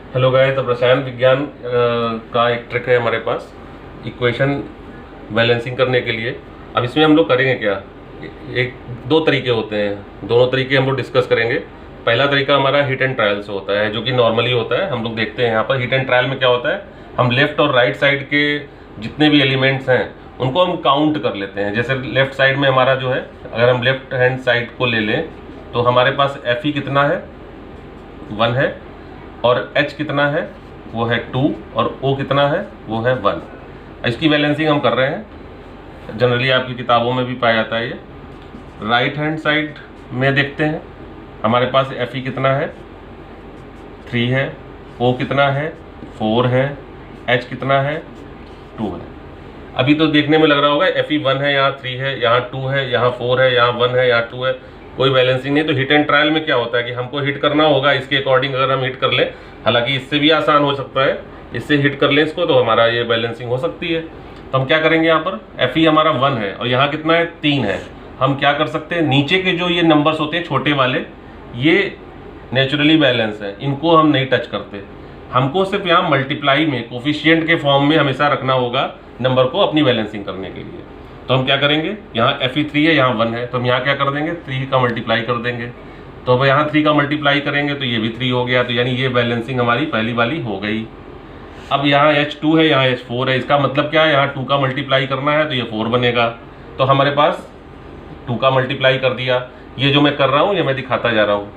Hello guys, तो रसायन विज्ञान का एक ट्रिक है हमारे पास इक्वेशन बैलेंसिंग करने के लिए। अब इसमें हम लोग करेंगे क्या, एक दो तरीके होते हैं, दोनों तरीके हम लोग डिस्कस करेंगे। पहला तरीका हमारा हिट एंड ट्रायल से होता है, जो कि नॉर्मली होता है। हम लोग देखते हैं यहाँ पर हिट एंड ट्रायल में क्या होता है, हम लेफ्ट और राइट साइड के जितने भी एलिमेंट्स हैं उनको हम काउंट कर लेते हैं। जैसे लेफ्ट साइड में हमारा जो है, अगर हम लेफ्ट हैंड साइड को ले लें तो हमारे पास Fe कितना है, 1 है, और H कितना है, वो है 2, और O कितना है, वो है 1। इसकी बैलेंसिंग हम कर रहे हैं। जनरली आपकी किताबों में भी पाया जाता है ये। राइट हैंड साइड में देखते हैं, हमारे पास Fe कितना है, 3 है, O कितना है, 4 है, H कितना है, 2 है। अभी तो देखने में लग रहा होगा Fe 1 है, यहाँ 3 है, यहाँ 2 है, यहाँ 4 है, यहाँ 1 है, यहाँ 2 है, कोई बैलेंसिंग नहीं। तो हिट एंड ट्रायल में क्या होता है कि हमको हिट करना होगा इसके अकॉर्डिंग। अगर हम हिट कर लें, हालांकि इससे भी आसान हो सकता है, इससे हिट कर लें इसको तो हमारा ये बैलेंसिंग हो सकती है। तो हम क्या करेंगे, यहाँ पर Fe हमारा 1 है और यहाँ कितना है, 3 है। हम क्या कर सकते हैं, नीचे के जो ये नंबर्स होते हैं छोटे वाले, ये नेचुरली बैलेंस है, इनको हम नहीं टच करते। हमको सिर्फ यहाँ मल्टीप्लाई में कोफिशिएंट के फॉर्म में हमेशा रखना होगा नंबर को अपनी बैलेंसिंग करने के लिए। तो हम क्या करेंगे, यहाँ Fe 3 है, यहाँ 1 है, तो हम यहाँ क्या कर देंगे, 3 का मल्टीप्लाई कर देंगे। तो अब यहाँ 3 का मल्टीप्लाई करेंगे तो ये भी 3 हो गया, तो यानी ये बैलेंसिंग हमारी पहली वाली हो गई। अब यहाँ H2 है, यहाँ H4 है, इसका मतलब क्या है, यहाँ 2 का मल्टीप्लाई करना है तो ये 4 बनेगा। तो हमारे पास 2 का मल्टीप्लाई कर दिया। ये जो मैं कर रहा हूँ ये मैं दिखाता जा रहा हूँ।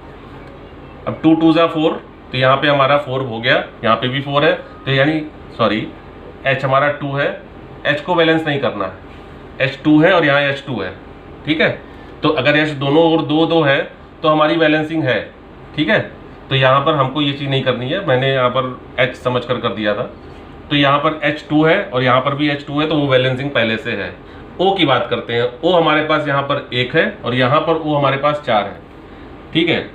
अब 2 2 4, तो यहाँ पे हमारा 4 हो गया, यहाँ पे भी 4 है, तो यानी सॉरी H हमारा 2 है, H को बैलेंस नहीं करना है, H2 है और यहाँ H2 है, ठीक है। तो अगर H दोनों और 2 2 है तो हमारी बैलेंसिंग है, ठीक है। तो यहाँ पर हमको ये चीज़ नहीं करनी है, मैंने यहाँ पर H समझ कर दिया था। तो यहाँ पर H2 है और यहाँ पर भी H2 है, तो वो बैलेंसिंग पहले से है। O की बात करते हैं, O हमारे पास यहाँ पर 1 है और यहाँ पर O हमारे पास 4 है, ठीक है।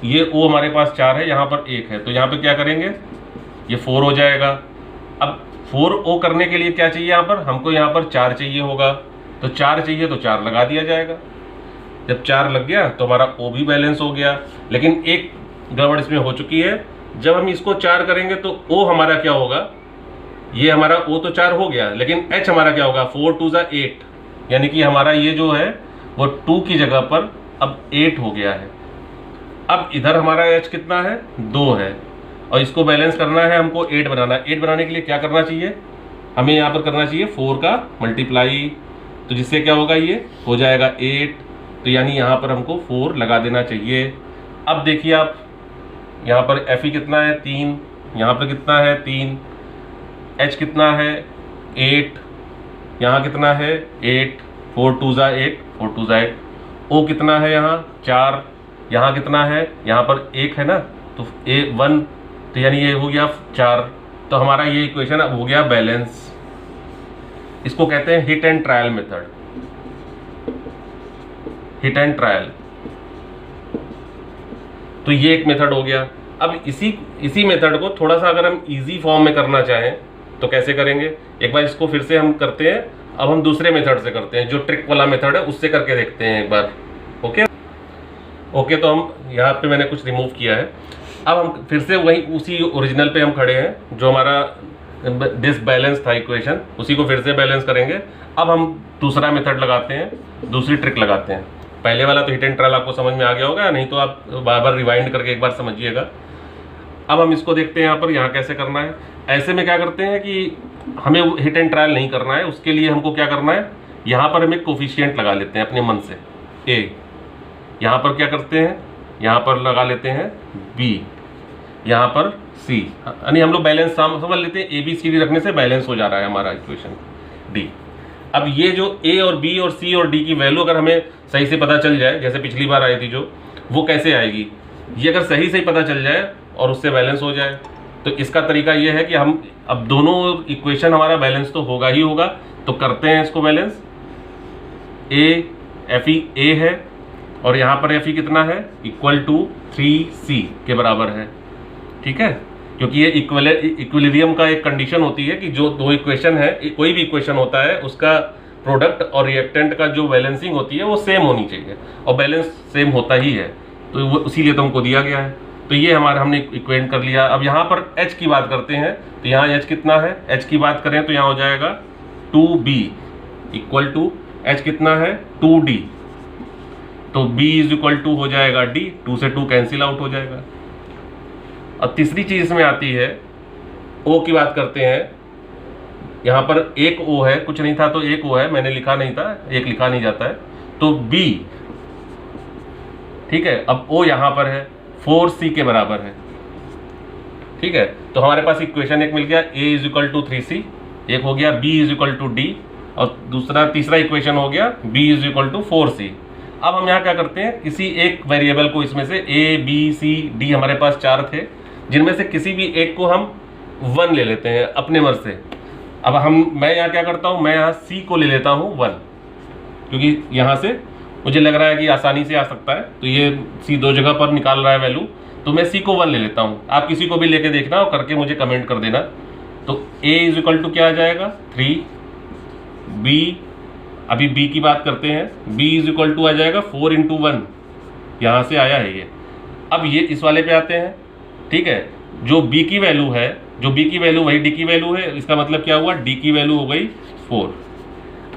ये O हमारे पास 4 है, यहाँ पर 1 है, तो यहाँ पे क्या करेंगे, ये 4 हो जाएगा। अब 4O करने के लिए क्या चाहिए, यहाँ पर हमको यहाँ पर 4 चाहिए होगा, तो 4 चाहिए तो 4 लगा दिया जाएगा। जब 4 लग गया तो हमारा O भी बैलेंस हो गया। लेकिन एक गड़बड़ इसमें हो चुकी है, जब हम इसको 4 करेंगे तो O हमारा क्या होगा, ये हमारा O तो 4 हो गया, लेकिन H हमारा क्या होगा, 4 2 8, यानी कि हमारा ये जो है वो 2 की जगह पर अब 8 हो गया है। अब इधर हमारा H कितना है, 2 है, और इसको बैलेंस करना है, हमको 8 बनाना है। 8 बनाने के लिए क्या करना चाहिए, हमें यहाँ पर करना चाहिए 4 का मल्टीप्लाई, तो जिससे क्या होगा, ये हो जाएगा 8, तो यानी यहाँ पर हमको 4 लगा देना चाहिए। अब देखिए आप, यहाँ पर Fe कितना है, 3, यहाँ पर कितना है, 3, H कितना है, 8, यहाँ कितना है, 8, 4 2 8, 4 2 8, O कितना है, यहाँ 4, यहाँ कितना है, यहाँ पर 1 है ना, तो 1, तो यानी ये हो गया 4। तो हमारा ये इक्वेशन अब हो गया बैलेंस। इसको कहते हैं hit and trial method, hit and trial. तो ये एक मेथड हो गया। अब इसी मेथड को थोड़ा सा अगर हम इजी फॉर्म में करना चाहें तो कैसे करेंगे, एक बार इसको फिर से हम करते हैं। अब हम दूसरे मेथड से करते हैं, जो ट्रिक वाला मेथड है उससे करके देखते हैं एक बार। ओके, तो हम यहाँ पे मैंने कुछ रिमूव किया है। अब हम फिर से वही उसी ओरिजिनल पे हम खड़े हैं, जो हमारा डिसबैलेंस था इक्वेशन, उसी को फिर से बैलेंस करेंगे। अब हम दूसरा मेथड लगाते हैं, दूसरी ट्रिक लगाते हैं। पहले वाला तो हिट एंड ट्रायल आपको समझ में आ गया होगा, नहीं तो आप बार बार रिवाइंड करके एक बार समझिएगा। अब हम इसको देखते हैं यहाँ पर, यहाँ कैसे करना है। ऐसे में क्या करते हैं कि हमें हिट एंड ट्रायल नहीं करना है, उसके लिए हमको क्या करना है, यहाँ पर हम एक कोफिशिएंट लगा लेते हैं अपने मन से, A। यहाँ पर क्या करते हैं, यहाँ पर लगा लेते हैं B, यहाँ पर C, यानी हम लोग बैलेंस समझ लेते हैं। ABCD रखने से बैलेंस हो जा रहा है हमारा इक्वेशन D। अब ये जो A और B और C और D की वैल्यू अगर हमें सही से पता चल जाए, जैसे पिछली बार आई थी जो, वो कैसे आएगी, ये अगर सही से पता चल जाए और उससे बैलेंस हो जाए, तो इसका तरीका ये है कि हम अब दोनों इक्वेशन हमारा बैलेंस तो होगा ही होगा, तो करते हैं इसको बैलेंस। Fe A है और यहाँ पर Fe कितना है, इक्वल टू 3C के बराबर है, ठीक है। क्योंकि ये इक्विलिब्रियम का एक कंडीशन होती है कि जो दो इक्वेशन है, कोई भी इक्वेशन होता है, उसका प्रोडक्ट और रिएक्टेंट का जो बैलेंसिंग होती है वो सेम होनी चाहिए, और बैलेंस सेम होता ही है, तो वो इसीलिए तो हमको दिया गया है। तो ये हमारा हमने इक्वेट कर लिया। अब यहाँ पर h की बात करते हैं, तो यहाँ h कितना है, h की बात करें तो यहाँ हो जाएगा 2b इक्वल टू h कितना है 2d, तो b इज इक्वल टू हो जाएगा d, 2 से 2 कैंसिल आउट हो जाएगा। अब तीसरी चीज इसमें आती है o की बात करते हैं, यहाँ पर एक o है, कुछ नहीं था तो एक o है, मैंने लिखा नहीं था, एक लिखा नहीं जाता है, तो b, ठीक है। अब o यहाँ पर है 4c के बराबर है, ठीक है। तो हमारे पास इक्वेशन एक मिल गया, a is equal to 3c, एक हो गया b is equal to d, और तीसरा इक्वेशन हो गया b is equal to 4c। अब हम यहाँ क्या करते हैं, किसी एक वेरिएबल को, इसमें से a b c d हमारे पास 4 थे, जिनमें से किसी भी एक को हम 1 ले लेते हैं अपने मर्ज से। अब मैं यहाँ क्या करता हूँ, मैं यहाँ c को ले लेता हूँ 1, क्योंकि यहाँ से मुझे लग रहा है कि आसानी से आ सकता है, तो ये c 2 जगह पर निकाल रहा है वैल्यू, तो मैं c को 1 ले लेता हूँ। आप किसी को भी लेके देखना और करके मुझे कमेंट कर देना। तो a इज इक्वल टू क्या आ जाएगा 3, b, अभी b की बात करते हैं, b इज इक्वल टू आ जाएगा 4 इंटू 1, यहाँ से आया है ये। अब ये इस वाले पे आते हैं, ठीक है। जो b की वैल्यू है, जो b की वैल्यू वही d की वैल्यू है, इसका मतलब क्या हुआ, d की वैल्यू हो गई 4।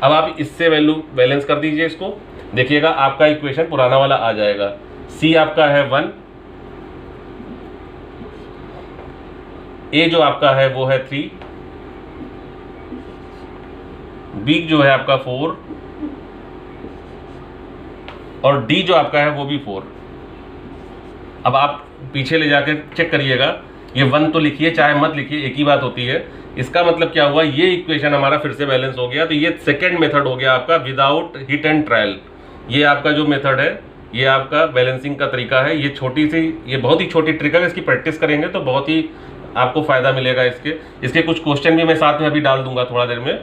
अब आप इससे वैल्यू बैलेंस कर दीजिए इसको, देखिएगा आपका इक्वेशन पुराना वाला आ जाएगा। c आपका है 1, a जो आपका है वो है 3, b जो है आपका 4, और d जो आपका है वो भी 4। अब आप पीछे ले जाकर चेक करिएगा, ये 1 तो लिखिए चाहे मत लिखिए, एक ही बात होती है। इसका मतलब क्या हुआ, ये इक्वेशन हमारा फिर से बैलेंस हो गया। तो ये सेकंड मेथड हो गया आपका विदाउट हिट एंड ट्रायल। ये आपका जो मेथड है, ये आपका बैलेंसिंग का तरीका है। ये बहुत ही छोटी ट्रिक है, इसकी प्रैक्टिस करेंगे तो बहुत ही आपको फायदा मिलेगा। इसके कुछ क्वेश्चन भी मैं साथ में अभी डाल दूंगा थोड़ा देर में,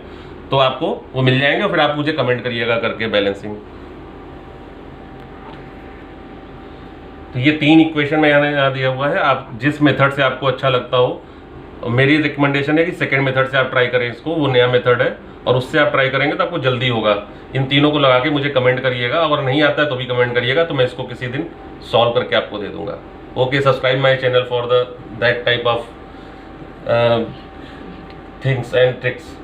तो आपको वो मिल जाएंगे, और फिर आप मुझे कमेंट करिएगा करके बैलेंसिंग। तो ये 3 इक्वेशन में यहाँ दिया हुआ है, आप जिस मेथड से आपको अच्छा लगता हो, मेरी रिकमेंडेशन है कि सेकंड मेथड से आप ट्राई करें इसको, वो नया मेथड है, और उससे आप ट्राई करेंगे तो आपको जल्दी होगा। इन तीनों को लगा के मुझे कमेंट करिएगा, अगर नहीं आता है तो भी कमेंट करिएगा, तो मैं इसको किसी दिन सॉल्व करके आपको दे दूंगा। Okay, subscribe my channel for that type of things and tricks.